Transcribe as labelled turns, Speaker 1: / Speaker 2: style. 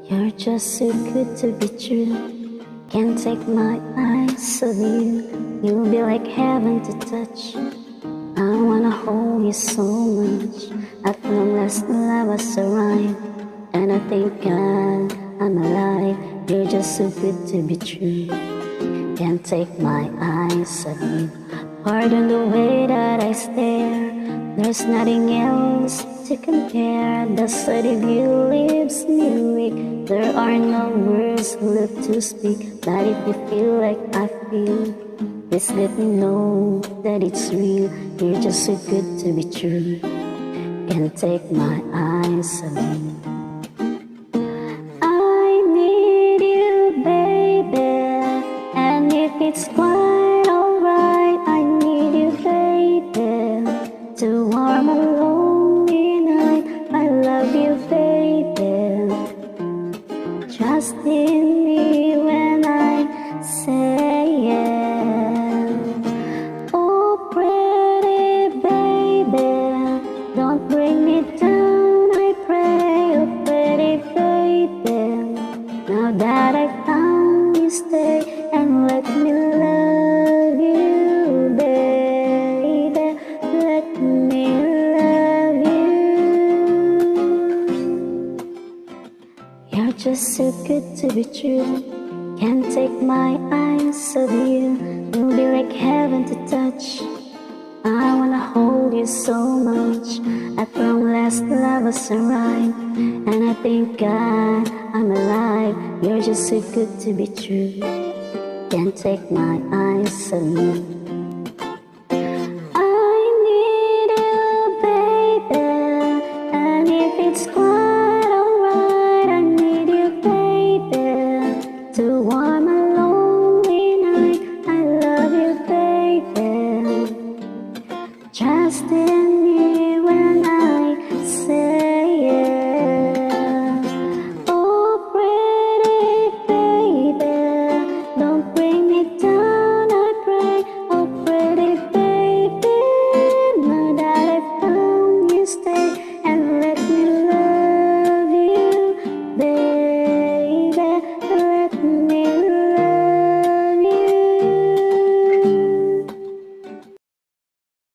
Speaker 1: You're just too good to be true. Can't take my eyes off you. You'll be like heaven to touch. I wanna hold you so much. At long last love has arrived, and I thank God I'm alive. You're just too good to be true. Can't take my eyes off you. Pardon the way that I stare. There's nothing else to compare. The sight of you leaves me weak. There are no words left to speak. But if you feel like I feel, please let me know that it's real. You're just so good to be true. Can't take my eyes off you. I need you, baby. And if it's quite alright, I need you, baby, to warm a lonely night. I love you, baby. Trust in me when I say yeah. Oh, pretty baby, don't bring me down, I pray. Oh, pretty baby, now that I found you, stay and let me love you, baby. Let me love you. You're just so good to be true. Can't take my eyes off you. You'll be like heaven to touch. I wanna hold you so much. At long last love has arrived, and I thank God I'm alive. You're just so good to be true. Can't take my eyes off you.